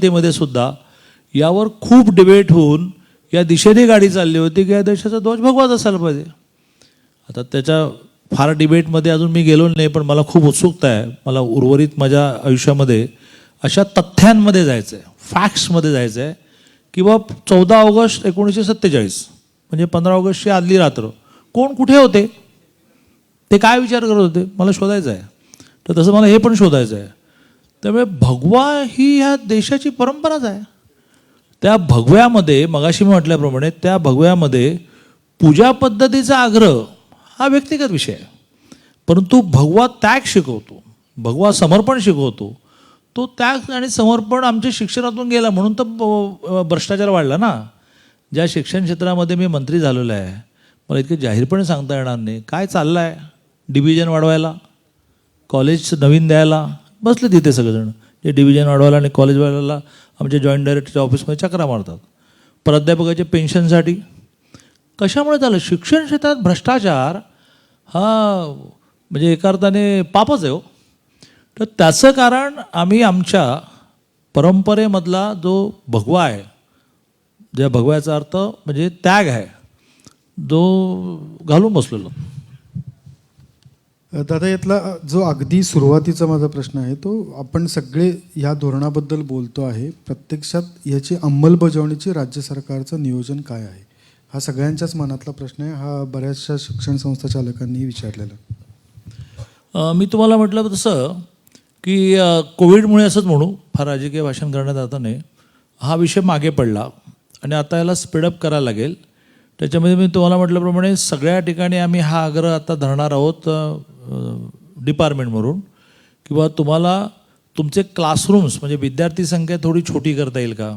महायुतीमध्ये सुद्धा यावर खूप डिबेट होऊन या दिशेने गाडी चालली होती की या देशाचा ध्वज भगवाच असायला पाहिजे. आता त्याच्या फार डिबेटमध्ये अजून मी गेलो नाही, पण मला खूप उत्सुकता आहे. मला उर्वरित माझ्या आयुष्यामध्ये अशा तथ्यांमध्ये जायचं आहे, फॅक्ट्समध्ये जायचं आहे की बा 14 ऑगस्ट 1947 म्हणजे 15 ऑगस्टची आदली रात्र कोण कुठे होते, ते काय विचार करत होते, मला शोधायचं आहे. तर तसं मला हे पण शोधायचं आहे. त्यामुळे भगवा ही ह्या देशाची परंपराच आहे. त्या भगव्यामध्ये मगाशी मी म्हटल्याप्रमाणे त्या भगव्यामध्ये पूजा पद्धतीचा आग्रह हा व्यक्तिगत विषय आहे, परंतु भगवा त्याग शिकवतो, भगवा समर्पण शिकवतो. तो त्याग आणि समर्पण आमच्या शिक्षणातून गेला म्हणून तर भ्रष्टाचार वाढला ना. ज्या शिक्षण क्षेत्रामध्ये मी मंत्री झालेलो आहे, मला इतके जाहीरपणे सांगता येणार नाही काय चाललं आहे. डिव्हिजन वाढवायला, कॉलेज नवीन द्यायला बसले तिथे सगळेजण. जे डिव्हिजन वाढवायला आणि कॉलेज वाढवायला आमच्या जॉईंट डायरेक्टरच्या ऑफिसमध्ये चक्रा मारतात. प्राध्यापकाच्या पेन्शनसाठी कशामुळे झालं. शिक्षण क्षेत्रात भ्रष्टाचार हा म्हणजे एका अर्थाने पापच आहे हो. तर त्याचं कारण आम्ही आमच्या परंपरेमधला जो भगवा आहे, ज्या भगव्याचा अर्थ म्हणजे त्याग आहे, जो घालून बसलेलो. दादा, यातला जो अगदी सुरुवातीचा माझा प्रश्न आहे तो, आपण सगळे या धोरणाबद्दल बोलतो आहे, प्रत्यक्षात याची अंमलबजावणीची राज्य सरकारचं नियोजन काय आहे, हा सगळ्यांच्याच मनातला प्रश्न आहे. हा बऱ्याचशा शिक्षण संस्था चालकांनीही विचारलेला. मी तुम्हाला म्हटलं तसं की कोविडमुळे असंच म्हणू, फार राजकीय भाषण करण्यात आता नाही, हा विषय मागे पडला आणि आता याला स्पीडअप करायला लागेल. त्याच्यामध्ये मी तुम्हाला म्हटल्याप्रमाणे सगळ्या ठिकाणी आम्ही हा आग्रह आता धरणार आहोत डिपार्टमेंटवरून, किंवा तुम्हाला तुमचे क्लासरूम्स म्हणजे विद्यार्थी संख्या थोडी छोटी करता येईल का.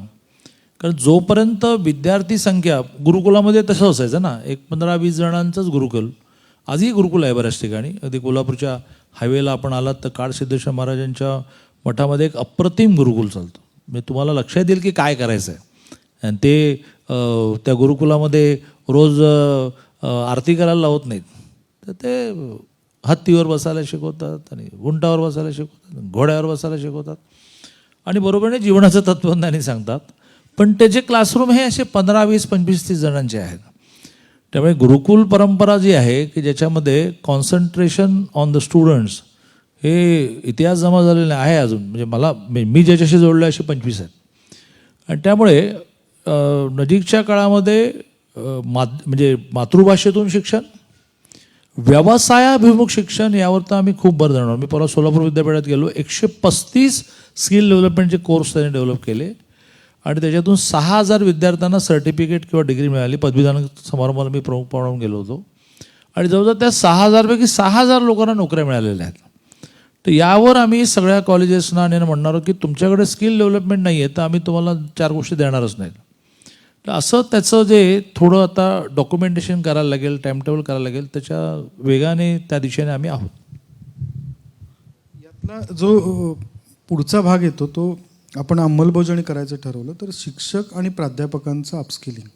कारण जोपर्यंत विद्यार्थी संख्या, गुरुकुलामध्ये तसं असायचं ना, 15-20 जणांचंच गुरुकुल, आजही गुरुकुल आहे बऱ्याच ठिकाणी. अगदी कोल्हापूरच्या हायवेला आपण आलात तर काळसिद्धेश्वर महाराजांच्या मठामध्ये एक अप्रतिम गुरुकुल चालतं. म्हणजे तुम्हाला लक्षात येईल की काय करायचं आहे. आणि ते त्या गुरुकुलामध्ये रोज आरती करायला लावत नाहीत, तर ते हत्तीवर बसायला शिकवतात आणि उंटावर बसायला शिकवतात, घोड्यावर बसायला शिकवतात आणि बरोबरने जीवनाचं तत्त्वज्ञानी सांगतात. पण त्याचे क्लासरूम हे असे 15, 20, 25, 30 जणांचे आहेत. त्यामुळे गुरुकुल परंपरा जी आहे की ज्याच्यामध्ये कॉन्सन्ट्रेशन ऑन द स्टुडंट्स, हे इतिहास जमा झालेला आहे अजून. म्हणजे मी ज्याच्याशी जोडलो असे 25 आहेत. आणि त्यामुळे नजीकच्या काळामध्ये म्हणजे मातृभाषेतून शिक्षण, व्यवसायाभिमुख शिक्षण यावर तर आम्ही खूप भर देणार. मी परवा सोलापूर विद्यापीठात गेलो, 135 स्किल डेव्हलपमेंटचे कोर्स त्यांनी डेव्हलप केले आणि त्याच्यातून 6,000 विद्यार्थ्यांना सर्टिफिकेट किंवा डिग्री मिळाली. पदवीदान समारंभाला मी प्रमुख पाहून गेलो होतो आणि जवळजवळ त्या 6,000पैकी 6,000 लोकांना नोकऱ्या मिळालेल्या आहेत. तर यावर आम्ही सगळ्या कॉलेजेसना आणि म्हणणार आहोत की तुमच्याकडे स्किल डेव्हलपमेंट नाही आहे तर आम्ही तुम्हाला 4 गोष्टी देणारच नाहीत. तर असं त्याचं जे थोडं आता डॉक्युमेंटेशन करायला लागेल, टाईमटेबल करायला लागेल, त्याच्या वेगाने त्या दिशेने आम्ही आहोत. यातला जो पुढचा भाग येतो तो, आपण अंमलबजावणी करायचं ठरवलं तर शिक्षक आणि प्राध्यापकांचं अपस्किलिंग,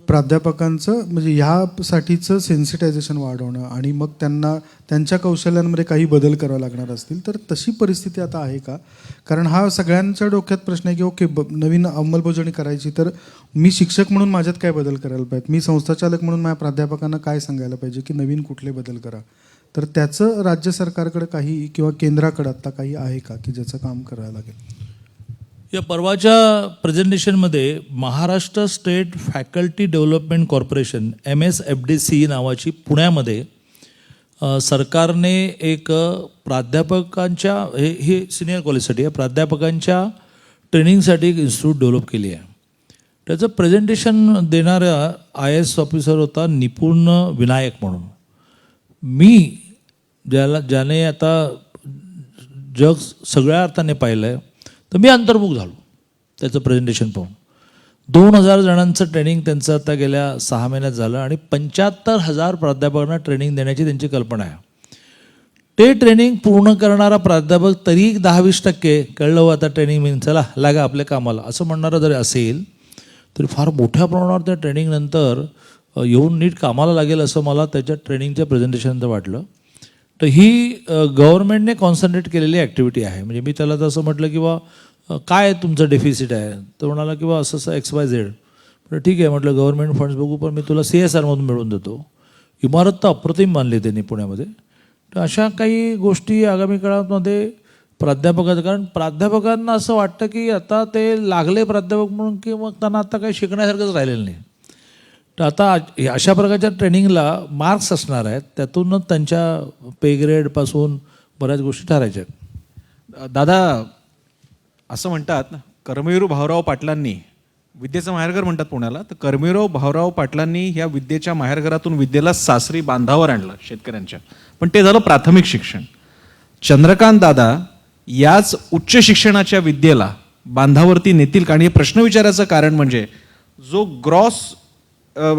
प्राध्यापकांचं म्हणजे ह्यासाठीचं सेन्सिटायझेशन वाढवणं आणि मग त्यांना त्यांच्या कौशल्यांमध्ये काही बदल करावे लागणार असतील तर तशी परिस्थिती आता आहे का. कारण हा सगळ्यांच्या डोक्यात प्रश्न आहे की ओके, नवीन अंमलबजावणी करायची तर मी शिक्षक म्हणून माझ्यात काय बदल करायला पाहिजे, मी संस्थाचालक म्हणून माझ्या प्राध्यापकांना काय सांगायला पाहिजे की नवीन कुठले बदल करा. तर त्याचं राज्य सरकारकडे काही किंवा केंद्राकडे आता काही आहे का की ज्याचं काम करायला लागेल. या परवाच्या प्रेझेंटेशनमध्ये Maharashtra state faculty development corporation MSFDC नावाची पुण्यामध्ये सरकारने एक प्राध्यापकांच्या हे सिनियर कॉलेजसाठी आहे, प्राध्यापकांच्या ट्रेनिंगसाठी एक इन्स्टिट्यूट डेव्हलप केली आहे. त्याचं प्रेझेंटेशन देणारा IAS ऑफिसर होता निपुण विनायक म्हणून. मी ज्याने आता जग सगळ्या अर्थाने पाहिलं आहे तर मी अंतर्मुख झालो त्याचं प्रेझेंटेशन पाहून. 2,000 जणांचं ट्रेनिंग त्यांचं आता गेल्या 6 महिन्यात झालं आणि 75,000 प्राध्यापकांना ट्रेनिंग देण्याची त्यांची कल्पना आहे. ते ट्रेनिंग पूर्ण करणारा प्राध्यापक तरी 10-20% कळलं आता ट्रेनिंग मिळून चला लागा आपल्या कामाला असं म्हणणारं जरी असेल तरी फार मोठ्या प्रमाणावर त्या ट्रेनिंगनंतर येऊन नीट कामाला लागेल असं मला त्याच्या ट्रेनिंगच्या प्रेझेंटेशननंतर वाटलं. तर ही गव्हर्नमेंटने कॉन्सन्ट्रेट केलेली ॲक्टिव्हिटी आहे. म्हणजे मी त्याला तसं म्हटलं की बा काय तुमचं डेफिसिट आहे? तर म्हणाला की बा असं XYZ. म्हटलं ठीक आहे, म्हटलं गव्हर्नमेंट फंड्स बघू, पण मी तुला CSRमधून मिळवून देतो. इमारत तर अप्रतिम बांधली त्यांनी पुण्यामध्ये. तर अशा काही गोष्टी आगामी काळामध्ये प्राध्यापकाचं, कारण प्राध्यापकांना असं वाटतं की आता ते लागले प्राध्यापक म्हणून की मग त्यांना आता काही शिकण्यासारखंच राहिलेलं नाही. तर आता अशा प्रकारच्या ट्रेनिंगला मार्क्स असणार आहेत, त्यातूनच त्यांच्या पे ग्रेडपासून बऱ्याच गोष्टी ठरायच्या आहेत. दादा, असं म्हणतात कर्मवीर भाऊराव पाटलांनी, विद्येचं माहेरघर म्हणतात पुण्याला, तर कर्मवीर भाऊराव पाटलांनी ह्या विद्येच्या माहेरघरातून विद्येला सासरी बांधावर आणलं शेतकऱ्यांच्या. पण ते झालं प्राथमिक शिक्षण. चंद्रकांत दादा याच उच्च शिक्षणाच्या विद्येला बांधावरती नेतील का? आणि हे प्रश्न विचारायचं कारण म्हणजे जो ग्रॉस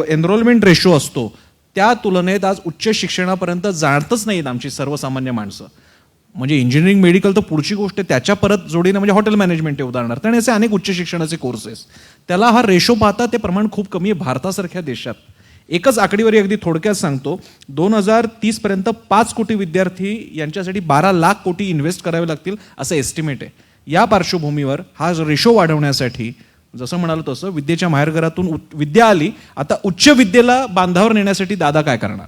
एनरोलमेंट रेशो असतो त्या तुलनेत आज उच्च शिक्षणापर्यंत जाणतच नाहीत आमची सर्वसामान्य माणसं. म्हणजे इंजिनिअरिंग, मेडिकल तर पुढची गोष्ट, त्याच्या परत जोडीनं म्हणजे हॉटेल मॅनेजमेंट आहे उदाहरणार्थ, आणि असे अनेक उच्च शिक्षणाचे कोर्सेस. त्याला हा रेशो पाहता ते प्रमाण खूप कमी आहे भारतासारख्या देशात. एकच आकडेवारी अगदी थोडक्यात सांगतो, 2030 पर्यंत 5 कोटी विद्यार्थी यांच्यासाठी 12 लाख कोटी इन्व्हेस्ट करावे लागतील असं एस्टिमेट आहे. या पार्श्वभूमीवर हा रेशो वाढवण्यासाठी जसं म्हणालो तसं विद्येच्या माहेरघरातून विद्या आली, आता उच्च विद्येला बांधावर नेण्यासाठी दादा काय करणार?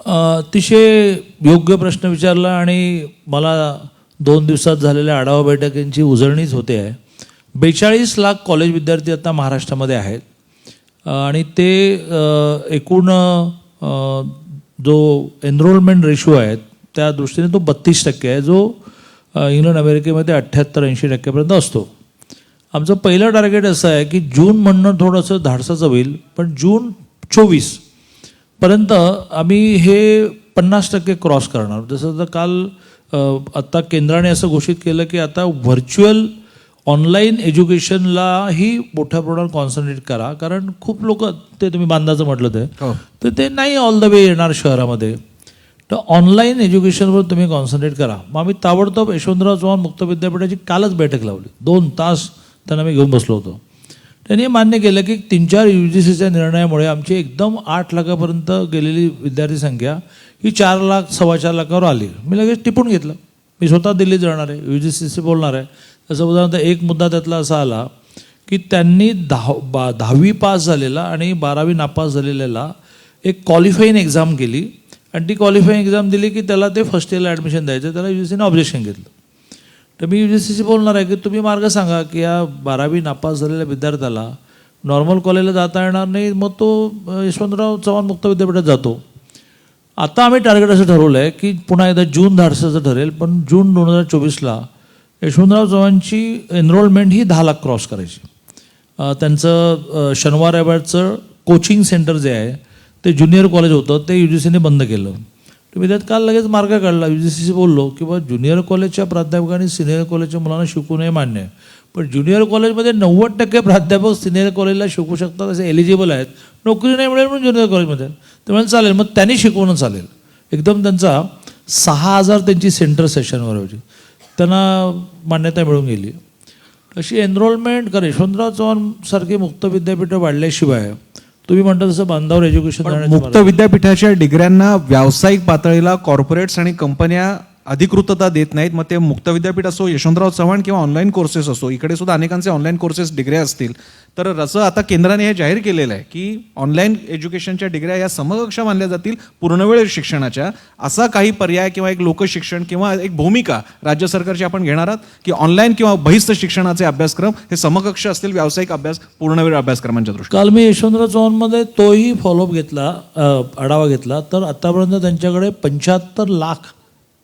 अतिशय योग्य प्रश्न विचारला आणि मला 2 दिवसात झालेल्या आढावा बैठकींची उजळणीच होते आहे. 42 लाख कॉलेज विद्यार्थी आता महाराष्ट्रामध्ये आहेत आणि ते एकूण जो एनरोलमेंट रेशो आहे त्या दृष्टीने तो 32% आहे, जो इंग्लंड अमेरिकेमध्ये 78-80% असतो. आमचं पहिलं टार्गेट असं आहे की जून म्हणणं थोडंसं धाडसाचं होईल, पण जून 24 पर्यंत आम्ही हे 50% क्रॉस करणार. जसं तर काल आत्ता केंद्राने असं घोषित केलं की आता व्हर्च्युअल ऑनलाईन एज्युकेशनलाही मोठ्या प्रमाणात कॉन्सन्ट्रेट करा, कारण खूप लोक, ते तुम्ही बांधाचं म्हटलं तर ते नाही ऑल द वे येणार शहरामध्ये. तर ऑनलाईन एज्युकेशनवर तुम्ही कॉन्सन्ट्रेट करा. मग आम्ही ताबडतोब यशवंतराव चव्हाण मुक्त विद्यापीठाची कालच बैठक लावली. 2 तास त्यांना मी घेऊन बसलो होतो. त्यांनी मान्य केलं की 3-4 UGCच्या निर्णयामुळे आमची एकदम 8 लाखापर्यंत गेलेली विद्यार्थी संख्या ही 4 लाख, 4.25 लाखावर आली. मी लगेच टिपून घेतलं. मी स्वतः दिल्लीत जाणार आहे, UGCशी बोलणार आहे. तसं उदाहरणार्थ एक मुद्दा त्यातला असा आला की त्यांनी 10वी पास झालेला आणि 12वी नापास झालेल्याला एक क्वालिफाईंग एक्झाम केली आणि ती क्वालिफाईंग एक्झाम दिली की त्याला ते फर्स्ट इयरला ॲडमिशन द्यायचं. त्याला UGCने ऑब्जेक्शन घेतलं. तर मी UGCशी बोलणार आहे की तुम्ही मार्ग सांगा की या 12वी नापास झालेल्या विद्यार्थ्याला नॉर्मल कॉलेजला जाता येणार नाही, मग तो यशवंतराव चव्हाण मुक्त विद्यापीठात जातो. आता आम्ही टार्गेट असं ठरवलं आहे की पुन्हा एकदा जून धाडसाचं ठरेल, पण जून 2024ला यशवंतराव चव्हाणची एनरोलमेंट ही 10 लाख क्रॉस करायची. त्यांचं शनिवार रविवारचं कोचिंग सेंटर जे आहे ते ज्युनियर कॉलेज होतं, ते UGCने बंद केलं. तर मी त्यात काल लगेच मार्ग काढला. UGCशी बोललो की बा ज्युनियर कॉलेजच्या प्राध्यापकांनी सिनियर कॉलेजच्या मुलांना शिकू नये मान्य आहे, पण ज्युनियर कॉलेजमध्ये 90% प्राध्यापक सिनियर कॉलेजला शिकू शकतात, असे एलिजिबल आहेत. नोकरी नाही मिळेल म्हणून ज्युनियर कॉलेजमध्ये, त्यामुळे चालेल, मग त्यांनी शिकवणं चालेल. एकदम त्यांचा 6,000 त्यांची सेंटर सेशनवर होती, त्यांना मान्यता मिळून गेली. अशी एनरोलमेंट कर. यशवंतराव चव्हाण सारखी मुक्त विद्यापीठं वाढल्याशिवाय तुम्ही म्हणता तसं बांधावर एज्युकेशन. मुक्त विद्यापीठाच्या डिग्र्यांना व्यावसायिक पातळीला कॉर्पोरेट्स आणि कंपन्या अधिकृतता देत नाहीत. मग ते मुक्त विद्यापीठ असो, यशवंतराव चव्हाण किंवा ऑनलाईन कोर्सेस असो, इकडे सुद्धा अनेकांचे ऑनलाईन कोर्सेस डिग्र्या असतील. तर असं आता केंद्राने हे जाहीर केलेलं आहे की ऑनलाईन एज्युकेशनच्या डिग्र्या या समकक्ष मानल्या जातील पूर्णवेळ शिक्षणाच्या. असा काही पर्याय किंवा एक लोकशिक्षण किंवा एक भूमिका राज्य सरकारची आपण घेणार आहात की ऑनलाईन किंवा बहिस्त शिक्षणाचे अभ्यासक्रम हे समकक्ष असतील व्यावसायिक अभ्यास पूर्णवेळ अभ्यासक्रमांच्या दृष्टीने? काल मी यशवंतराव चव्हाणमध्ये तोही फॉलोअप घेतला, आढावा घेतला. तर आत्तापर्यंत त्यांच्याकडे 75 लाख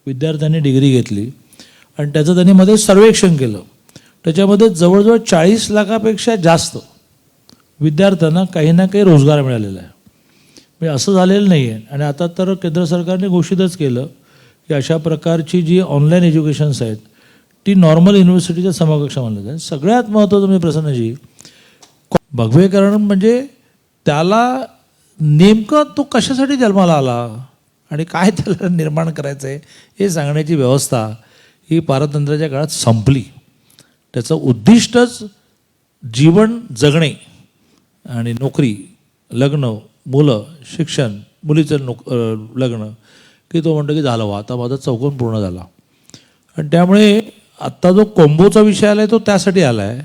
विद्यार्थ्यांनी डिग्री घेतली आणि त्याचं त्यांनी मध्ये सर्वेक्षण केलं. त्याच्यामध्ये जवळजवळ 40 लाखापेक्षा जास्त विद्यार्थ्यांना काही ना काही रोजगार मिळालेला आहे. म्हणजे असं झालेलं नाही आहे. आणि आता तर केंद्र सरकारने घोषितच केलं की अशा प्रकारची जी ऑनलाईन एज्युकेशन्स आहेत ती नॉर्मल युनिव्हर्सिटीच्या समकक्ष मानलं जाईल. सगळ्यात महत्त्वाचं म्हणजे प्रसन्नजी, भगवेकरण म्हणजे त्याला नेमकं तो कशासाठी जन्माला आला आणि काय त्याला निर्माण करायचं आहे हे सांगण्याची व्यवस्था ही पारतंत्र्याच्या काळात संपली. त्याचं उद्दिष्टच जीवन जगणे आणि नोकरी, लग्न, मुलं, शिक्षण, मुलीचं लग्न, की तो म्हणतो की झालं वा आता माझा चौकोन पूर्ण झाला. आणि त्यामुळे आत्ता जो कोंबोचा विषय आला आहे तो त्यासाठी आला आहे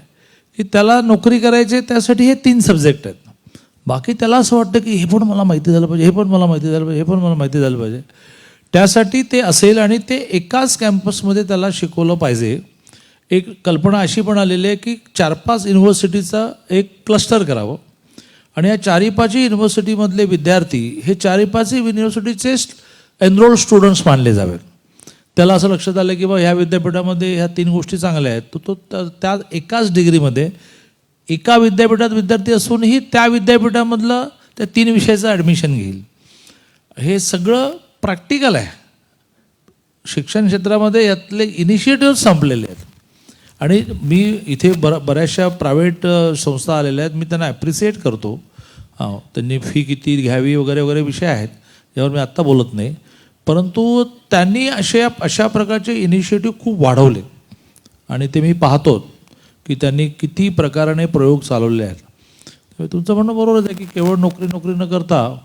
की त्याला नोकरी करायची आहे, त्यासाठी हे 3 सब्जेक्ट आहेत. बाकी त्याला असं वाटतं की हे पण मला माहिती झालं पाहिजे, हे पण मला माहिती झालं पाहिजे, हे पण मला माहिती झालं पाहिजे. त्यासाठी ते असेल आणि ते एकाच कॅम्पसमध्ये त्याला शिकवलं पाहिजे. एक कल्पना अशी पण आलेली आहे की 4-5 युनिव्हर्सिटीचा एक क्लस्टर करावं आणि या 4-5 युनिव्हर्सिटीमधले विद्यार्थी हे 4-5 युनिव्हर्सिटीचे एनरोल स्टुडंट्स मानले जावेत. त्याला असं लक्षात आलं की बा ह्या विद्यापीठामध्ये ह्या 3 गोष्टी चांगल्या आहेत, तो त्या एकाच डिग्रीमध्ये एका विद्यापीठात विद्यार्थी असूनही त्या विद्यापीठामधलं त्या 3 विषयाचं ॲडमिशन घेईल. हे सगळं प्रॅक्टिकल आहे. शिक्षण क्षेत्रामध्ये यातले इनिशिएटिव्ह संपलेले आहेत आणि मी इथे बऱ्याचशा प्रायव्हेट संस्था आलेल्या आहेत, मी त्यांना ॲप्रिसिएट करतो. त्यांनी फी किती घ्यावी वगैरे वगैरे विषय आहेत, यावर मी आत्ता बोलत नाही. परंतु त्यांनी अशा प्रकारचे इनिशिएटिव्ह खूप वाढवले आणि ते मी पाहतो की त्यांनी किती प्रकाराने प्रयोग चालवले आहेत. तुमचं म्हणणं बरोबरच आहे की केवळ नोकरी न करता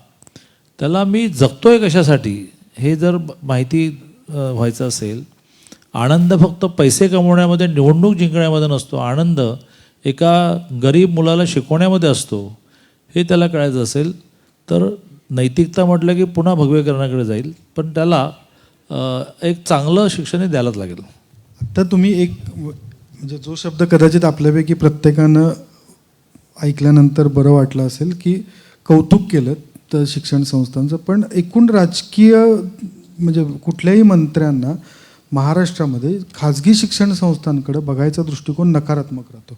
त्याला मी जगतोय कशासाठी हे जर माहिती व्हायचं असेल. आनंद फक्त पैसे कमवण्यामध्ये, निवडणूक जिंकण्यामध्ये नसतो. आनंद एका गरीब मुलाला शिकवण्यामध्ये असतो. हे त्याला कळायचं असेल तर नैतिकता म्हटलं की पुन्हा भगवेकरणाकडे जाईल, पण त्याला एक चांगलं शिक्षण द्यायलाच लागेल. आता तुम्ही एक म्हणजे जो शब्द कदाचित आपल्यापैकी प्रत्येकानं ऐकल्यानंतर बरं वाटलं असेल की कौतुक केलं तर शिक्षण संस्थांचं, पण एकूण राजकीय म्हणजे कुठल्याही मंत्र्यांना महाराष्ट्रामध्ये खाजगी शिक्षण संस्थांकडे बघायचा दृष्टिकोन नकारात्मक राहतो.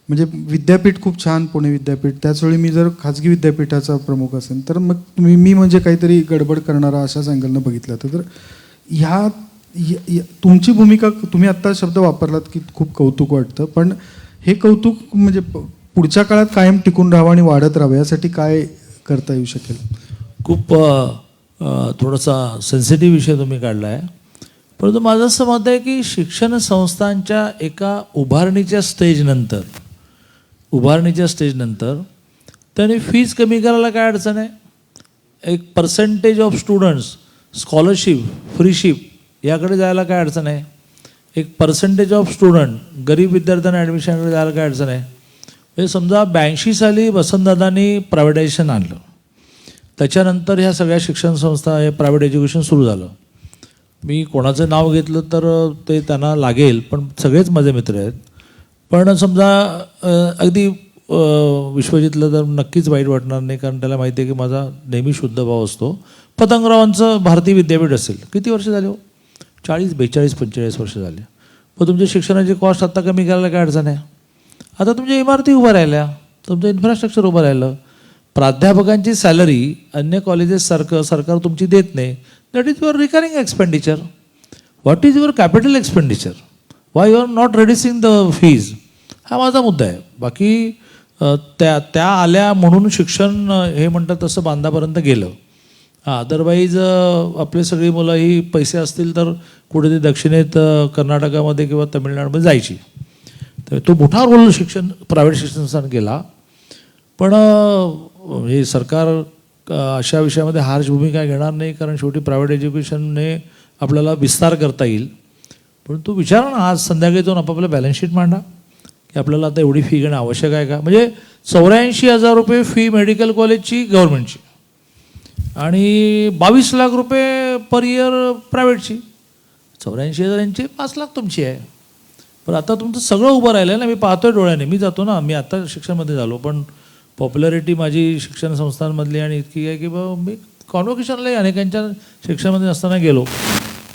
म्हणजे विद्यापीठ खूप छान, पुणे विद्यापीठ, त्याचवेळी मी जर खाजगी विद्यापीठाचा प्रमुख असेल तर मग मी म्हणजे काहीतरी गडबड करणारा अशाच अँगलनं बघितलं तर ह्या तुमची भूमिका, तुम्ही आत्ता शब्द वापरलात की खूप कौतुक वाटतं, पण हे कौतुक म्हणजे पुढच्या काळात कायम टिकून राहावं आणि वाढत राहावं यासाठी काय करता येऊ शकेल? खूप थोडासा सेन्सिटिव्ह विषय तुम्ही काढला आहे. परंतु माझं असं मत आहे की शिक्षण संस्थांच्या एका उभारणीच्या स्टेजनंतर त्यांनी फीज कमी करायला काय अडचण आहे? एक percentage of students scholarship, freeship याकडे जायला काय अडचण आहे? एक पर्सेंटेज ऑफ स्टुडंट गरीब विद्यार्थ्यांना ॲडमिशनकडे जायला काय अडचण आहे? म्हणजे समजा 82 साली वसंतदादांनी प्रायव्हेटायझेशन आणलं, त्याच्यानंतर ह्या सगळ्या शिक्षण संस्था हे प्रायव्हेट एज्युकेशन सुरू झालं. मी कोणाचं नाव घेतलं तर ते त्यांना लागेल, पण सगळेच माझे मित्र आहेत. पण समजा अगदी विश्वजितलं तर नक्कीच वाईट वाटणार नाही, कारण त्याला माहिती आहे की माझा नेहमी शुद्ध भाव असतो. पतंगरावांचं भारतीय विद्यापीठ असेल, किती वर्ष झाले हो? 40, 42, 45 वर्ष झाले. पण तुमच्या शिक्षणाची कॉस्ट आत्ता कमी करायला काय अडचण आहे? आता तुमच्या इमारती उभ्या राहिल्या, तुमचं इन्फ्रास्ट्रक्चर उभं राहिलं. प्राध्यापकांची सॅलरी अन्य कॉलेजेससारखं सरकार तुमची देत नाही. That is your recurring expenditure. What is your capital expenditure? Why you are not reducing the fees? हा माझा मुद्दा आहे. बाकी त्या आल्या म्हणून शिक्षण हे म्हणतात तसं बांधापर्यंत गेलं. अदरवाईज आपली सगळी मुलं ही पैसे असतील तर कुठेतरी दक्षिणेत कर्नाटकामध्ये किंवा तमिळनाडूमध्ये जायची. तर तो मोठा रोल प्रायव्हेट शिक्षण संस्थान केला. पण हे सरकार अशा विषयामध्ये हार्श भूमिका घेणार नाही, कारण शेवटी प्रायव्हेट एज्युकेशनने आपल्याला विस्तार करता येईल. पण तू विचारा ना, आज संध्याकाळी जाऊन आपापलं बॅलन्स शीट मांडा की आपल्याला आता एवढी फी घेणं आवश्यक आहे का? म्हणजे 84,000 रुपये फी मेडिकल कॉलेजची गव्हर्नमेंटची आणि 22 लाख रुपये पर इयर प्रायव्हेटची. 84,000 5 लाख तुमची आहे. पण आता तुमचं सगळं उभं राहिलं आहे ना. मी पाहतोय डोळ्याने, मी जातो ना, मी आता शिक्षणामध्ये झालो, पण पॉप्युलॅरिटी माझी शिक्षण संस्थांमधली आणि इतकी आहे की बाबा मी कॉन्व्होकेशनलाही अनेकांच्या शिक्षणामध्ये असताना गेलो.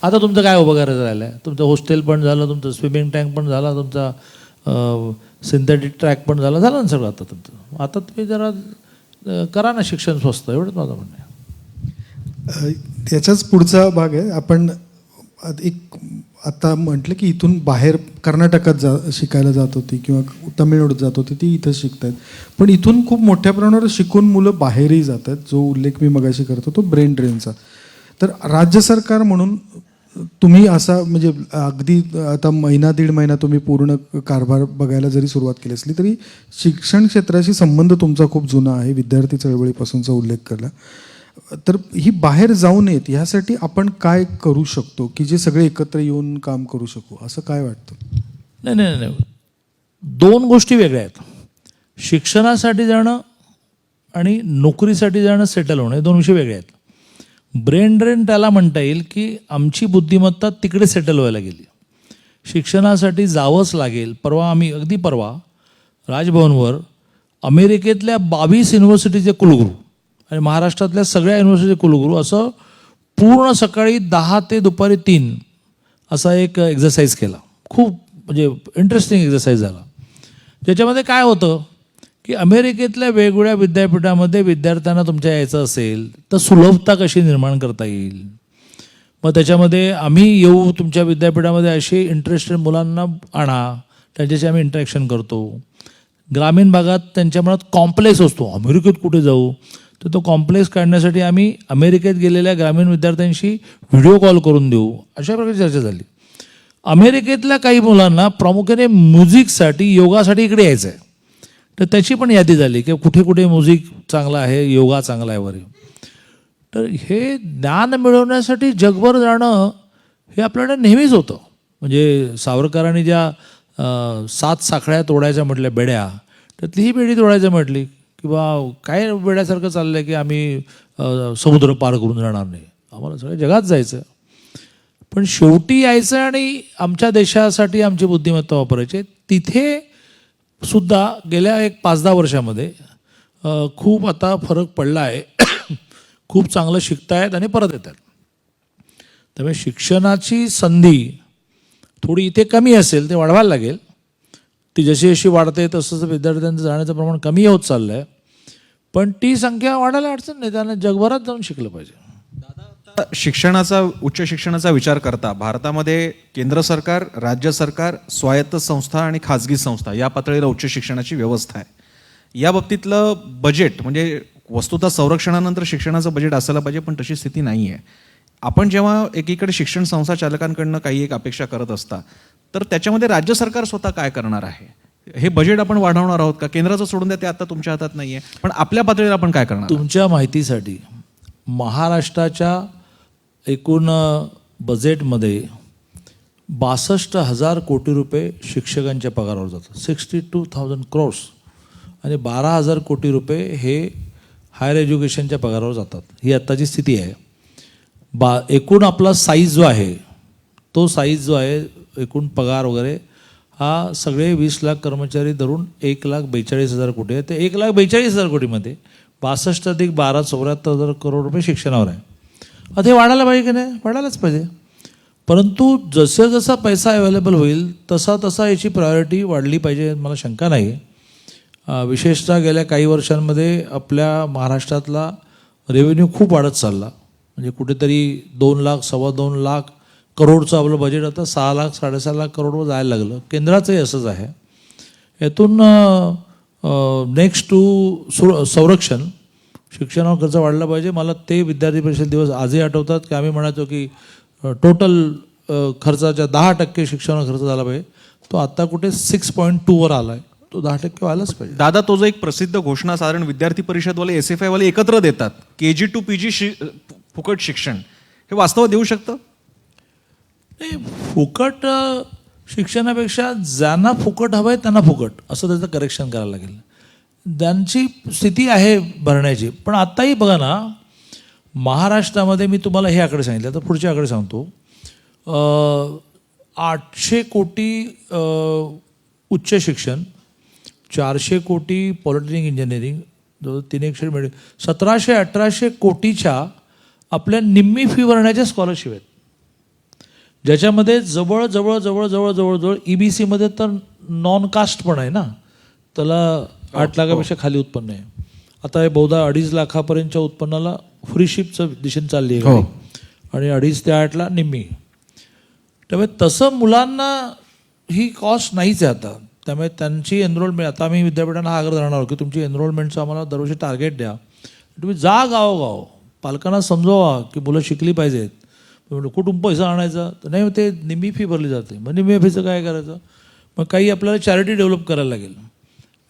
आता तुमचं काय उभं करायचं राहिलं आहे? तुमचं हॉस्टेल पण झालं, तुमचं स्विमिंग टँक पण झाला, तुमचा सिंथेटिक ट्रॅक पण झाला ना सगळं आता तुमचं. आता तुम्ही जरा करा ना शिक्षण स्वस्त, एवढंच माझं म्हणणं आहे. त्याचाच पुढचा भाग आहे. आपण एक आता म्हटलं की इथून बाहेर कर्नाटकात शिकायला जात होती किंवा तमिळनाडूत जात होती, ती इथं शिकत आहेत. पण इथून खूप मोठ्या प्रमाणावर शिकून मुलं बाहेरही जात आहेत. जो उल्लेख मी मगाशी करतो तो ब्रेन ड्रेनचा. तर राज्य सरकार म्हणून तुम्ही असा म्हणजे अगदी आता 1-1.5 महिना तुम्ही पूर्ण कारभार बघायला जरी सुरुवात केली असली तरी शिक्षण क्षेत्राशी संबंध तुमचा खूप जुना आहे. विद्यार्थी चळवळीपासूनचा उल्लेख केला. तर ही बाहेर जाऊ नयेत ह्यासाठी आपण काय करू शकतो की जे सगळे एकत्र येऊन काम करू शकू, असं काय वाटतं? नाही नाही नाही, दोन गोष्टी वेगळ्या आहेत. शिक्षणासाठी जाणं आणि नोकरीसाठी जाणं, सेटल होणं, हे दोन विषय वेगळे आहेत. ब्रेन ड्रेन त्याला म्हणता येईल की आमची बुद्धिमत्ता तिकडे सेटल व्हायला गेली. शिक्षणासाठी जावंच लागेल. अगदी परवा राजभवनवर अमेरिकेतल्या 22 युनिव्हर्सिटीचे कुलगुरू आणि महाराष्ट्रातल्या सगळ्या युनिव्हर्सिटीचे कुलगुरू असं पूर्ण सकाळी 10 ते दुपारी 3 असा एक एक्झरसाईज केला. खूप म्हणजे इंटरेस्टिंग एक्झरसाईज झाला. ज्याच्यामध्ये काय होतं की अमेरिकेतल्या वेगवेगळ्या विद्यापीठामध्ये विद्यार्थ्यांना तुमच्या यायचं असेल तर सुलभता कशी निर्माण करता येईल. मग त्याच्यामध्ये आम्ही येऊ तुमच्या विद्यापीठामध्ये, असे इंटरेस्टेड मुलांना आणा, त्यांच्याशी आम्ही इंटरॅक्शन करतो. ग्रामीण भागात त्यांच्या मनात कॉम्प्लेक्स असतो, अमेरिकेत कुठे जाऊ, तर तो कॉम्प्लेक्स काढण्यासाठी आम्ही अमेरिकेत गेलेल्या ग्रामीण विद्यार्थ्यांशी व्हिडिओ कॉल करून देऊ, अशा प्रकारची चर्चा झाली. अमेरिकेतल्या काही मुलांना प्रामुख्याने म्युझिकसाठी, योगासाठी इकडे यायचं आहे, तर त्याची पण यादी झाली की कुठे कुठे म्युझिक चांगलं आहे, योगा चांगला आहे वगैरे. तर हे ज्ञान मिळवण्यासाठी जगभर जाणं हे आपल्याला नेहमीच होतं. म्हणजे सावरकरांनी ज्या 7 साखळ्या तोडायच्या म्हटल्या बेड्या, त्यातली ही बेडी तोडायचं म्हटली की बा काय बेड्यासारखं चाललं आहे की आम्ही समुद्र पार करून जाणार नाही, आम्हाला सगळ्या जगात जायचं. पण शेवटी यायचं आणि आमच्या देशासाठी आमची बुद्धिमत्ता वापरायची. तिथे सुद्धा गेल्या एक 5-10 वर्षामध्ये खूप आता फरक पडला आहे. खूप चांगलं शिकतायत आणि परत येतात. त्यामुळे शिक्षणाची संधी थोडी इथे कमी असेल, ते वाढवायला लागेल. ती जशी जशी वाढते तसं विद्यार्थ्यांचं जाण्याचं प्रमाण कमी होत चाललं आहे. पण ती संख्या वाढायला अडचण नाही, त्यांना जगभरात जाऊन शिकलं पाहिजे. आता शिक्षणाचा, उच्च शिक्षणाचा विचार करता भारतामध्ये केंद्र सरकार, राज्य सरकार, स्वायत्त संस्था आणि खाजगी संस्था या पातळीला उच्च शिक्षणाची व्यवस्था आहे. या बाबतीतलं बजेट, म्हणजे वस्तुतः संरक्षणानंतर शिक्षणाचं बजेट असायला पाहिजे, पण तशी स्थिती नाही आहे. आपण जेव्हा एकीकडे शिक्षण संस्था चालकांकडनं काही एक अपेक्षा करत असता, तर त्याच्यामध्ये राज्य सरकार स्वतः काय करणार आहे? हे बजेट आपण वाढवणार आहोत का? केंद्राचं सोडून द्या, ते आता तुमच्या हातात नाही आहे, पण आपल्या पातळीवर आपण काय करणार? तुमच्या माहितीसाठी महाराष्ट्राच्या एकूण बजेटमध्ये 62,000 कोटी रुपये शिक्षकांच्या पगारावर जातात, 62,000 crores, आणि 12,000 कोटी रुपये हे हायर एज्युकेशनच्या पगारावर जातात. ही आत्ताची स्थिती आहे. एकूण आपला साईज जो आहे, तो साईज जो आहे एकूण पगार वगैरे, हा सगळे 20 लाख कर्मचारी धरून 1,42,000 कोटी आहे. ते 1,42,000 कोटीमध्ये 62 अधिक 12 74,000 करोड रुपये शिक्षणावर आहे. आता हे वाढायला पाहिजे की नाही? वाढायलाच पाहिजे. परंतु जसं जसा पैसा अवेलेबल होईल तसा तसा याची प्रायोरिटी वाढली पाहिजे, मला शंका नाही. विशेषतः गेल्या काही वर्षांमध्ये आपल्या महाराष्ट्रातला रेव्हेन्यू खूप वाढत चालला. म्हणजे कुठेतरी 2 लाख 2.25 लाख करोडचं आपलं बजेट आता 6 लाख 6.5 लाख करोडवर जायला लागलं. केंद्राचंही असंच आहे. यातून नेक्स्ट टू संरक्षण, शिक्षणावर खर्च वाढला पाहिजे. मला ते विद्यार्थी परिषद दिवस आजही आठवतात की आम्ही म्हणायचो की टोटल खर्चाच्या 10% शिक्षणावर खर्च झाला पाहिजे. तो आत्ता कुठे 6.2 वर आला आहे. तो 10% व्हायलाच पाहिजे. दादा, तो जो एक प्रसिद्ध घोषणा साधारण विद्यार्थी परिषदवाले, SFI वाले एकत्र देतात, KG to PG फुकट शिक्षण, हे वास्तवात देऊ शकतं? नाही, फुकट शिक्षणापेक्षा ज्यांना फुकट हवं आहे त्यांना फुकट, असं त्याचं करेक्शन करायला लागेल. त्यांची स्थिती आहे भरण्याची. पण आत्ताही बघा ना, महाराष्ट्रामध्ये मी तुम्हाला हे आकडे सांगितले, तर पुढचे आकडे सांगतो. 800 कोटी उच्च शिक्षण, 400 कोटी पॉलिटेक्निक इंजिनिअरिंग, 300 मेडिकल, 1700-1800 कोटीच्या आपल्या निम्मी फी भरण्याच्या स्कॉलरशिप आहेत, ज्याच्यामध्ये जवळ EBC मध्ये तर नॉन कास्ट पण आहे ना, त्याला 8 लाखापेक्षा खाली उत्पन्न आहे. आता हे बहुधा 2.5 लाखापर्यंतच्या उत्पन्नाला फ्री शिपचं दिशेने चालली आहे, आणि 2.5 ते 8 ला निम्मी. त्यामुळे तसं मुलांना ही कॉस्ट नाहीच आहे आता. त्यामुळे त्यांची एनरोलमेंट, आता आम्ही विद्यापीठांना हा आग्रह राहणार की तुमची एनरोलमेंटचं आम्हाला दरवर्षी टार्गेट द्या. तुम्ही जा गावोगाव, पालकांना समजवा की मुलं शिकली पाहिजेत. कुठून पैसा आणायचा? तर नाही, ते निम्मी फी भरली जाते. मग निम्मी फीचं काय करायचं? मग काही आपल्याला चॅरिटी डेव्हलप करायला लागेल.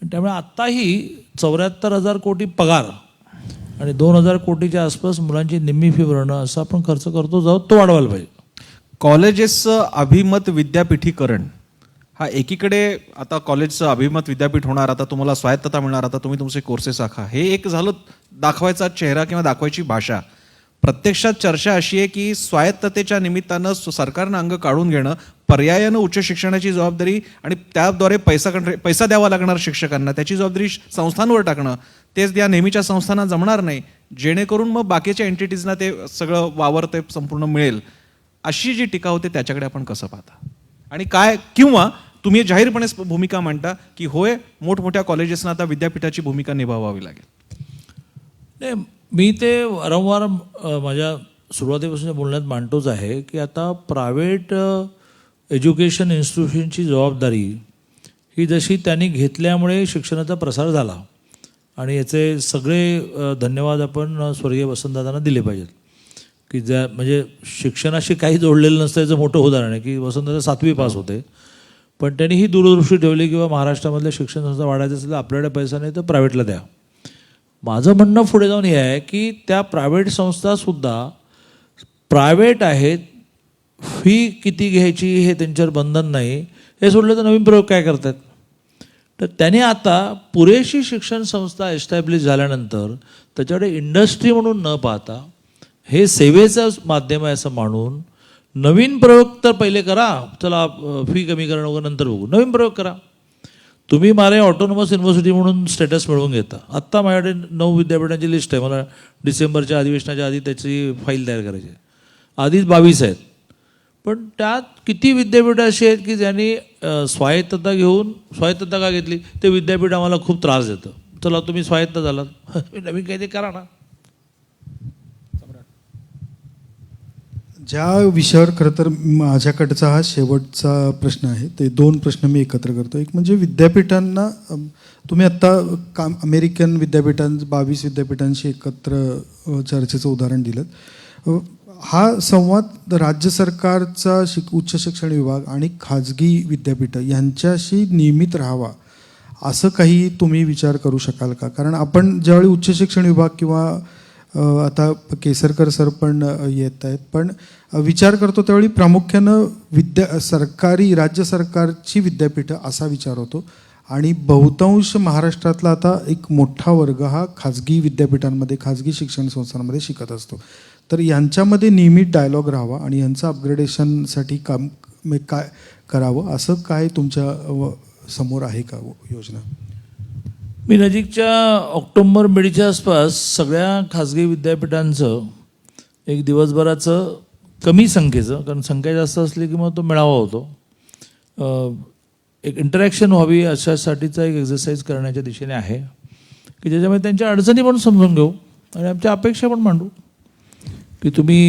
त्यामुळे आत्ताही 74,000 कोटी पगार आणि 2,000 कोटीच्या आसपास मुलांची निम्मी फी भरणं असं आपण खर्च करतो जाऊ, तो वाढवायला पाहिजे. कॉलेजेसचं अभिमत विद्यापीठीकरण हा एकीकडे आता कॉलेजचं अभिमत विद्यापीठ होणार, आता तुम्हाला स्वायत्तता मिळणार, आता तुम्ही तुमचे कोर्सेस आखा, हे एक झालं दाखवायचा चेहरा किंवा दाखवायची भाषा. प्रत्यक्षात चर्चा अशी आहे की स्वायत्ततेच्या निमित्तानं सरकारनं अंग काढून घेणं, पर्यायानं उच्च शिक्षणाची जबाबदारी आणि त्याद्वारे पैसा द्यावा लागणार शिक्षकांना, त्याची जबाबदारी संस्थांवर टाकणं, तेच या नेहमीच्या संस्थांना जमणार नाही, जेणेकरून मग बाकीच्या एंटिटीजना ते सगळं वावर ते संपूर्ण मिळेल, अशी जी टीका होते त्याच्याकडे आपण कसं पाहता आणि काय, किंवा तुम्ही जाहीरपणे भूमिका मांडता की होय मोठमोठ्या कॉलेजेसना आता विद्यापीठाची भूमिका निभावावी लागेल? नाही, मी ते वारंवार माझ्या सुरुवातीपासून बोलण्यात मांडतोच आहे की आता प्रायव्हेट एज्युकेशन इन्स्टिट्यूशनची जबाबदारी ही जशी त्यांनी घेतल्यामुळे शिक्षणाचा प्रसार झाला आणि याचे सगळे धन्यवाद आपण स्वर्गीय वसंतदादांना दिले पाहिजेत की ज्या म्हणजे शिक्षणाशी काही जोडलेलं नसतं याचं मोठं उदाहरण आहे की वसंतदादा 7वी पास होते, पण त्यांनी ही दूरदृष्टी ठेवली किंवा महाराष्ट्रामधल्या शिक्षण संस्था वाढायचं असेल तर आपल्याकडे पैसा नाही तर प्रायव्हेटला द्या. माझं म्हणणं पुढे जाऊन हे आहे की त्या प्रायव्हेट संस्थासुद्धा प्रायव्हेट आहेत, फी किती घ्यायची हे त्यांच्यावर बंधन नाही, हे सोडलं तर नवीन प्रयोग काय करतात. तर त्याने आता पुरेशी शिक्षण संस्था एस्टॅब्लिश झाल्यानंतर त्याच्याकडे इंडस्ट्री म्हणून न पाहता हे सेवेचं माध्यम आहे असं मानून नवीन प्रयोग तर पहिले करा, चला फी कमी करणं वगैरे नंतर बघू, नवीन प्रयोग करा. तुम्ही मला ऑटोनॉमस युनिव्हर्सिटी म्हणून स्टेटस मिळवून घेता. आत्ता माझ्याकडे 9 विद्यापीठांची लिस्ट आहे, मला डिसेंबरच्या अधिवेशनाच्या आधी त्याची फाईल तयार करायची आहे. आधीच 22 आहेत, पण त्यात किती विद्यापीठं अशी आहेत की ज्यांनी स्वायत्तता का घेतली, ते विद्यापीठ आम्हाला खूप त्रास देतं, चला तुम्ही स्वायत्त झालात नवीन काही ते करा ना. ज्या विषयावर खरं तर माझ्याकडचा हा शेवटचा प्रश्न आहे, ते 2 प्रश्न मी एकत्र करतो. एक म्हणजे विद्यापीठांना, तुम्ही आत्ता अमेरिकन 22 विद्यापीठांशी एकत्र चर्चेचं उदाहरण दिलं. हा संवाद राज्य सरकारचा उच्च शिक्षण विभाग आणि खाजगी विद्यापीठं यांच्याशी नियमित राहावा असं काही तुम्ही विचार करू शकाल का? कारण आपण ज्यावेळी उच्च शिक्षण विभाग किंवा आता केसरकर सर पण येत आहेत, पण विचार करतो त्यावेळी प्रामुख्यानं सरकारी राज्य सरकारची विद्यापीठं असा विचार होतो आणि बहुतांश महाराष्ट्रातला आता एक मोठा वर्ग हा खाजगी विद्यापीठांमध्ये, खाजगी शिक्षण संस्थांमध्ये शिकत असतो. तर यांच्यामध्ये नियमित डायलॉग राहावा आणि यांचं अपग्रेडेशनसाठी काम काय करावं असं काय तुमच्या समोर आहे का योजना? मी नजीकच्या ऑक्टोबर मिडच्या आसपास सगळ्या खाजगी विद्यापीठांचं एक दिवसभराचं कमी संख्येचं, कारण संख्या जास्त असली की मग तो मेळावा होतो, एक इंटरॅक्शन व्हावी अशासाठीचा एक एक्झरसाईज करण्याच्या दिशेने आहे की ज्याच्यामध्ये त्यांच्या अडचणी पण समजून घेऊ आणि आमच्या अपेक्षा पण मांडू की तुम्ही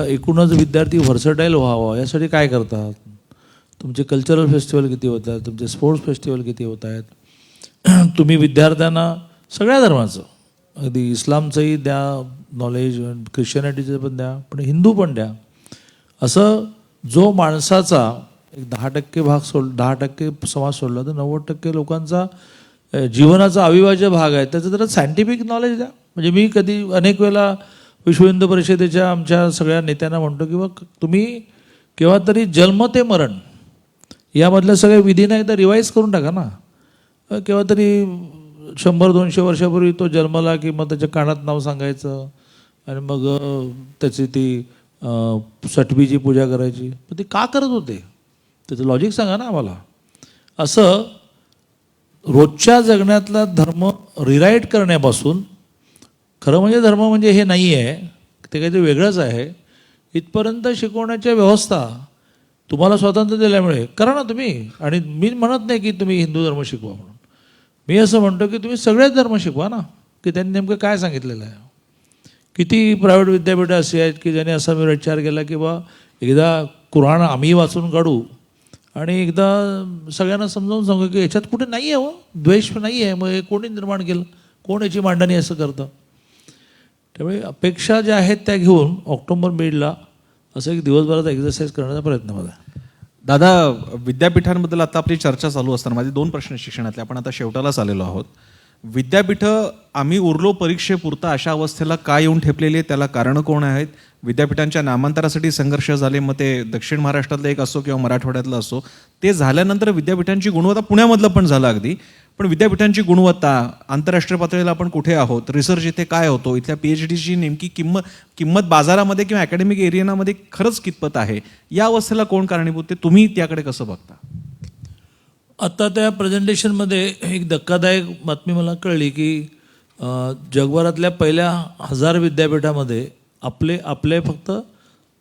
एकूणच विद्यार्थी व्हर्सटाईल व्हावा यासाठी काय करतात, तुमचे कल्चरल फेस्टिवल किती होत आहेत, तुमचे स्पोर्ट्स फेस्टिवल किती होत आहेत, तुम्ही विद्यार्थ्यांना सगळ्या धर्माचं, अगदी इस्लामचंही द्या नॉलेज, ख्रिश्चनिटीचं पण द्या, पण हिंदू पण द्या, असं जो माणसाचा एक 10% भाग 10% समाज सोडला तर 90% लोकांचा जीवनाचा अविभाज्य भाग आहे, त्याचं जरा सायंटिफिक नॉलेज द्या. म्हणजे मी अनेक वेळेला विश्व हिंदू परिषदेच्या आमच्या सगळ्या नेत्यांना म्हणतो की तुम्ही केव्हा तरी जन्म ते मरण यामधल्या सगळे विधीना एकदा रिवाईज करून टाका ना. केव्हा तरी 100-200 वर्षापूर्वी तो जन्मला की मग त्याच्या कानात नाव सांगायचं आणि मग त्याची ती सटवीची पूजा करायची, पण ते का करत होते त्याचं लॉजिक सांगा ना आम्हाला. असं रोजच्या जगण्यातला धर्म रिराईट करण्यापासून, खरं म्हणजे धर्म म्हणजे हे नाही आहे, ते काहीतरी वेगळंच आहे, इथपर्यंत शिकवण्याच्या व्यवस्था तुम्हाला स्वातंत्र्य दिल्यामुळे करा ना तुम्ही. आणि मी म्हणत नाही की तुम्ही हिंदू धर्म शिकवा म्हणून, मी असं म्हणतो की तुम्ही सगळेच धर्म शिकवा ना, की त्यांनी नेमकं काय सांगितलेलं आहे. किती प्रायव्हेट विद्यापीठं अशी आहेत की ज्याने असा मी विचार केला की बा एकदा कुराण आम्ही वाचून काढू आणि एकदा सगळ्यांना समजावून सांगू की याच्यात कुठे नाही आहे, द्वेष नाही आहे, मग हे कोणी निर्माण केलं, कोण याची मांडणी असं करतं. त्यामुळे अपेक्षा ज्या आहेत त्या घेऊन ऑक्टोबर मिडला असं एक दिवसभराचा एक्झरसाईज करण्याचा प्रयत्न माझा. दादा, विद्यापीठांबद्दल आता आपली चर्चा चालू असताना माझे 2 प्रश्न शिक्षणातले, आपण आता शेवटालाच आलेलो आहोत. विद्यापीठं आम्ही उरलो परीक्षेपुरता अशा अवस्थेला का येऊन ठेपलेली आहे, त्याला कारणं कोण आहेत? विद्यापीठांच्या नामांतरासाठी संघर्ष झाले, मग ते दक्षिण महाराष्ट्रातलं एक असो किंवा मराठवाड्यातलं असो, ते झाल्यानंतर विद्यापीठांची गुणवत्ता, पुण्यामधलं पण झालं अगदी, पण विद्यापीठांची गुणवत्ता, आंतरराष्ट्रीय पातळीला आपण कुठे आहोत, रिसर्च इथे काय होतो, इथल्या PhDची नेमकी किंमत बाजारामध्ये किंवा अकॅडमिक एरियामध्ये खरंच कितपत आहे, या अवस्थेला कोण कारणीभूत आहे? तुम्ही त्याकडे कसं बघता? आता त्या प्रेझेंटेशनमध्ये एक धक्कादायक बातमी मला कळली की जगभरातल्या पहिल्या 1000 विद्यापीठामध्ये आपले फक्त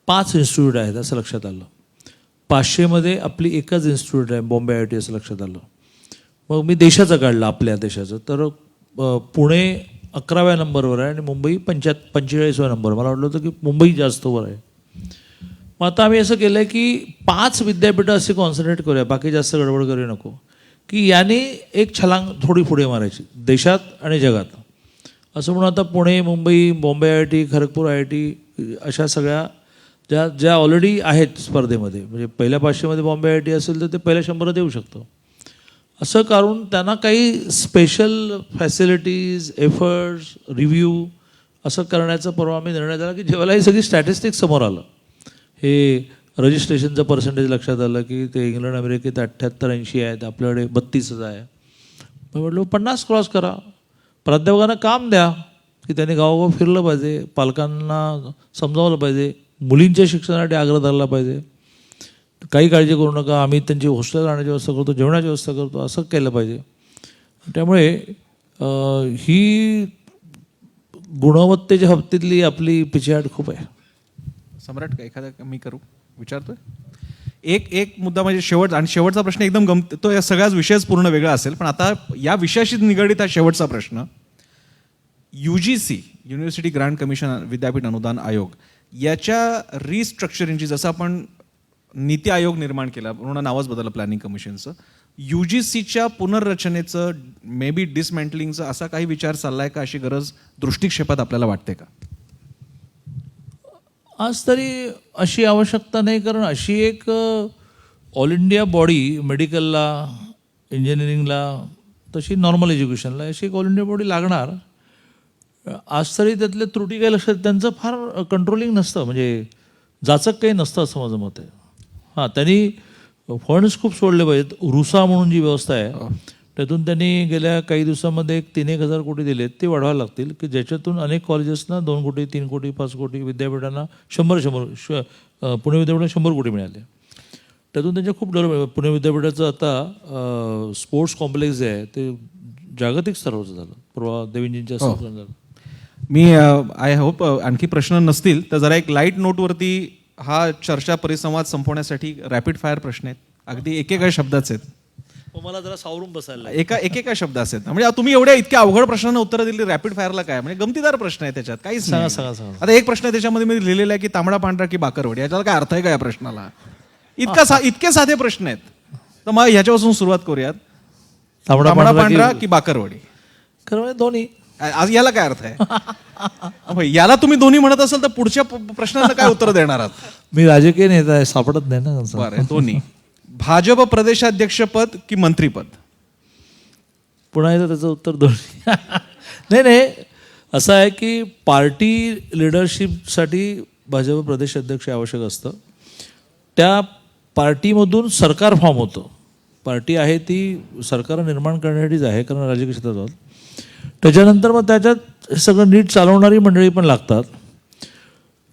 5 इन्स्टिट्यूट आहेत असं लक्षात आलं. 500मध्ये आपली एकच इन्स्टिट्यूट आहे, बॉम्बे IIT, असं लक्षात आलं. मग मी देशाचं काढलं, आपल्या देशाचं, तर पुणे 11व्या नंबरवर आहे आणि मुंबई 45व्या नंबरवर. मला वाटलं होतं की मुंबई जास्त वर आहे. मग आता आम्ही असं केलं आहे की 5 विद्यापीठं अशी कॉन्सन्ट्रेट करूया, बाकी जास्त गडबड करू नको, की याने एक छलांग थोडी पुढे मारायची देशात आणि जगात. असं म्हणून आता पुणे, मुंबई, बॉम्बे IIT, खरगपूर IIT अशा सगळ्या ज्या ऑलरेडी आहेत स्पर्धेमध्ये, म्हणजे पहिल्या 500मध्ये बॉम्बे IIT असेल तर ते पहिल्या 100 येऊ शकतं. असं करून त्यांना काही स्पेशल फॅसिलिटीज, एफर्ट्स, रिव्ह्यू असं करण्याचा परवा आम्ही निर्णय झाला की जेव्हा ही सगळी स्टॅटिस्टिक्स समोर आलं, हे रजिस्ट्रेशनचं पर्सेंटेज लक्षात आलं की ते इंग्लंड अमेरिकेत 78-80 आहेत, आपल्याकडे 32,000 आहे. मी म्हटलं 50 क्रॉस करा, प्राध्यापकांना काम द्या की त्यांनी गावोगाव फिरलं पाहिजे, पालकांना समजावलं पाहिजे, मुलींच्या शिक्षणासाठी आग्रह धरला पाहिजे. काही काळजी करू नका, आम्ही त्यांची हॉस्टेल राहण्याची व्यवस्था करतो, जेवणाची व्यवस्था करतो, असं केलं पाहिजे. त्यामुळे ही गुणवत्तेच्या बाबतीतली आपली पिछेहाट खूप आहे. सम्राट, का एखादा मी करू विचारतोय? एक मुद्दा म्हणजे शेवटचा प्रश्न एकदम तो या सगळ्याच विषयच पूर्ण वेगळा असेल, पण आता या विषयाशी निगडीत हा शेवटचा प्रश्न. UGC, युनिव्हर्सिटी ग्रांट कमिशन, विद्यापीठ अनुदान आयोग, याच्या रिस्ट्रक्चरिंगची, जसं आपण नीती आयोग निर्माण केला, पूर्ण नावच बदललं प्लॅनिंग कमिशनचं, UGCच्या पुनर्रचनेचं, मे बी डिसमेंटलिंगचं, असा काही विचार चाललाय का? अशी गरज दृष्टिक्षेपात आपल्याला वाटते का? आज तरी अशी आवश्यकता नाही, कारण अशी एक ऑल इंडिया बॉडी, मेडिकलला, इंजिनिअरिंगला, तशी नॉर्मल एज्युकेशनला अशी एक ऑल इंडिया बॉडी लागणार. आज तरी त्यातले त्रुटी काही लक्षात, त्यांचं फार कंट्रोलिंग नसतं, म्हणजे जाचक काही नसतं असं माझं मत आहे. हां, त्यांनी फंड्स खूप सोडले पाहिजेत. रुसा म्हणून जी व्यवस्था आहे त्यातून त्यांनी गेल्या काही दिवसामध्ये 3-1 हजार कोटी दिलेत, ते वाढवायला लागतील, की ज्याच्यातून अनेक कॉलेजेसना 2 कोटी, 3 कोटी, 5 कोटी, विद्यापीठांना 100 पुणे विद्यापीठाला 100 कोटी मिळाले. त्यातून त्यांच्या खूप डेव्हलप. पुणे विद्यापीठाचं आता स्पोर्ट्स कॉम्प्लेक्स जे आहे ते जागतिक स्तरावरचं झालं, परवा देवेंजींच्या हस्ताक्षरानं झालं. मी आय होप आणखी प्रश्न नसतील तर जरा एक लाईट नोटवरती हा चर्चा परिसंवाद संपवण्यासाठी रॅपिड फायर प्रश्न आहेत, अगदी एकेका शब्दाचे आहेत. मला जरा सावरून बसायला एकेका शब्दाचे आहेत. म्हणजे तुम्ही एवढ्या इतक्या अवघड प्रश्नांना उत्तरं दिली, रॅपिड फायरला काय म्हणजे गमतीदार प्रश्न आहे त्याच्यात, काहीच नाही. आता एक प्रश्न त्याच्यामध्ये मी लिहिलेला आहे की तांबडा पांढरा की बाकरवडी, याच्याला काय अर्थ आहे का या प्रश्नाला? इतके साधे प्रश्न आहेत. तर मग ह्याच्यापासून सुरुवात करूयात. तांबडा पांढरा की बाकरवडी? खरं म्हणजे दोन्ही. आज याला काय अर्थ आहे? याला तुम्ही दोन्ही म्हणत असाल तर पुढच्या प्रश्नाला काय उत्तर देणार आहात? मी राजकीय नेता आहे, सापडत नाही ना. बरं, दोन्ही. भाजप प्रदेशाध्यक्षपद की मंत्रीपद? पुन्हा एकदा त्याचं उत्तर दोन्ही. नाही, असं आहे की पार्टी लिडरशिपसाठी भाजप प्रदेश अध्यक्ष आवश्यक असतं. त्या पार्टीमधून सरकार फॉर्म होतं. पार्टी आहे ती सरकार निर्माण करण्यासाठीच आहे, कारण राजकीय क्षेत्रात आहोत. त्याच्यानंतर मग त्याच्यात सगळं नीट चालवणारी मंडळी पण लागतात.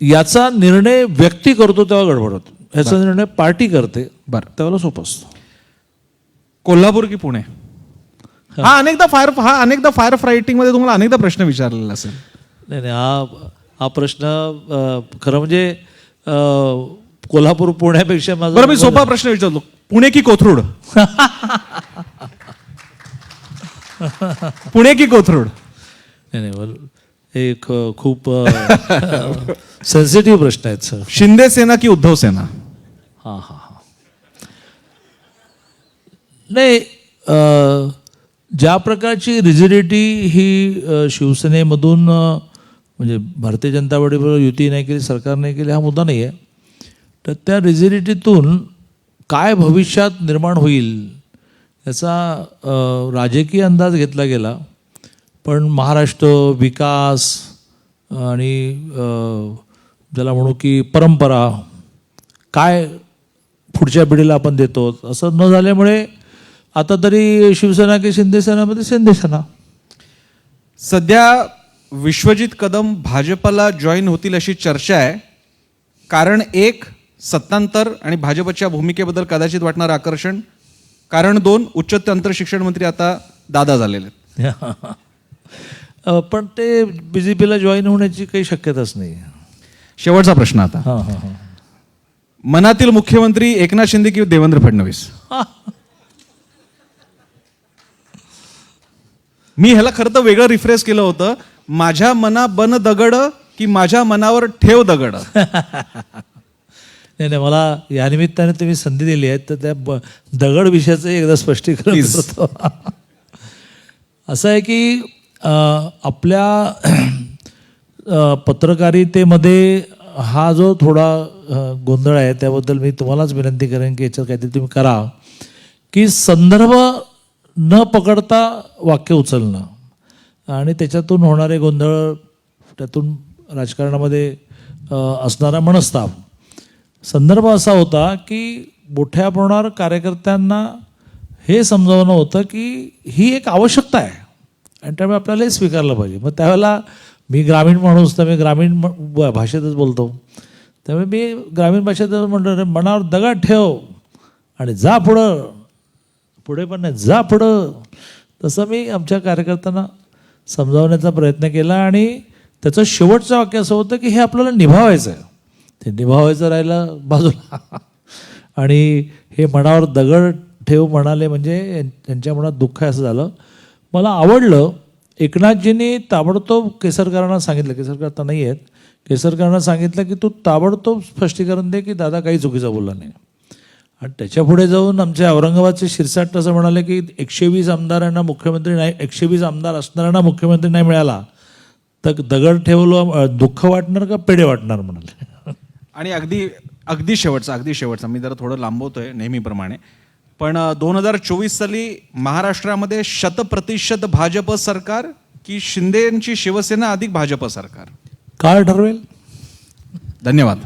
याचा निर्णय व्यक्ती करतो तेव्हा गडबड होतो, याचा निर्णय पार्टी करते बरं त्यावेळेला सोपं असतं. कोल्हापूर की पुणे? हा अनेकदा फायर फायटिंग मध्ये तुम्हाला अनेकदा प्रश्न विचारलेला असेल. नाही, हा प्रश्न खरं म्हणजे कोल्हापूर पुण्यापेक्षा माझा. बरं, मी सोपा प्रश्न विचारलो, पुणे की कोथरूड? पुणे की कोथरूड? नाही, हे खूप सेन्सिटिव्ह प्रश्न आहेत सर. शिंदे सेना की उद्धव सेना? हा नाही, ज्या प्रकारची रिजिडिटी ही शिवसेनेमधून, म्हणजे भारतीय जनता पार्टीबरोबर युती नाही केली, सरकार नाही केली, हा मुद्दा नाही आहे. तर त्या रिजिडिटीतून काय भविष्यात निर्माण होईल याचा राजकीय अंदाज घेतला गेला. पण महाराष्ट्र विकास आणि ज्याला म्हणू की परंपरा काय पुढच्या पिढीला आपण देतो असं न झाल्यामुळे आता तरी शिवसेना की शिंदेसेनामध्ये शिंदेसेना. सध्या विश्वजित कदम भाजपला जॉईन होतील अशी चर्चा आहे. कारण एक, सत्तांतर आणि भाजपच्या भूमिकेबद्दल कदाचित वाटणारं आकर्षण. कारण दोन, उच्च तंत्र शिक्षण मंत्री आता दादा झालेले आहेत. पण ते BJPला जॉईन होण्याची काही शक्यताच नाही. शेवटचा प्रश्न आता. हां हां हां. मनातील मुख्यमंत्री एकनाथ शिंदे किंवा देवेंद्र फडणवीस? मी ह्याला खरं तर वेगळं रिफ्रेश केलं होतं. माझ्या मना बन दगड की माझ्या मनावर ठेव दगड? नाही नाही, मला या निमित्ताने तुम्ही संधी दिली आहे तर त्या दगड विषयाचं एकदा स्पष्टीकरण Please. करतो. असं आहे की आपल्या पत्रकारितेमध्ये हा जो थोडा गोंधळ आहे त्याबद्दल मी तुम्हालाच विनंती करेन की याच्यात काहीतरी तुम्ही करा की संदर्भ न पकडता वाक्य उचलणं आणि त्याच्यातून होणारे गोंधळ, त्यातून राजकारणामध्ये असणारा मनस्ताप. संदर्भ असा होता की मोठ्या प्रमाणावर कार्यकर्त्यांना हे समजावणं होतं की ही एक आवश्यकता आहे आणि त्यामुळे आपल्याला हे स्वीकारलं पाहिजे. मग त्यावेळेला मी ग्रामीण माणूस तर मी ग्रामीण भाषेतच बोलतो. त्यामुळे मी ग्रामीण भाषेतच म्हणतो मनावर दगड ठेव आणि जा पुढं, पुढे पण नाही जा पुढं. तसं मी आमच्या कार्यकर्त्यांना समजावण्याचा प्रयत्न केला आणि त्याचं शेवटचं वाक्य असं होतं की हे आपल्याला निभावायचं आहे. ते निभावायचं राहिलं बाजूला आणि हे मनावर दगड ठेव म्हणाले म्हणजे त्यांच्या मनात दुःख आहे असं झालं. मला आवडलं एकनाथजींनी ताबडतोब केसरकरांना सांगितलं, केसरकर आता नाही आहेत, केसरकरांना सांगितलं की तू ताबडतोब स्पष्टीकरण दे की दादा काही चुकीचं बोलला नाही. आणि त्याच्या पुढे जाऊन आमच्या औरंगाबादचे शिरसाट असं म्हणाले की 120 आमदारांना मुख्यमंत्री नाही, 120 आमदार असणाऱ्यांना मुख्यमंत्री नाही मिळाला तर दगड ठेवलं दुःख वाटणार का पेढे वाटणार म्हणाले. आणि अगदी शेवटचा मी जरा थोडं लांबवतोय नेहमीप्रमाणे, पण 2024 साली महाराष्ट्रामध्ये 100% भाजप सरकार की शिंदेची शिवसेना अधिक भाजप सरकार? काय ठरवेल? धन्यवाद.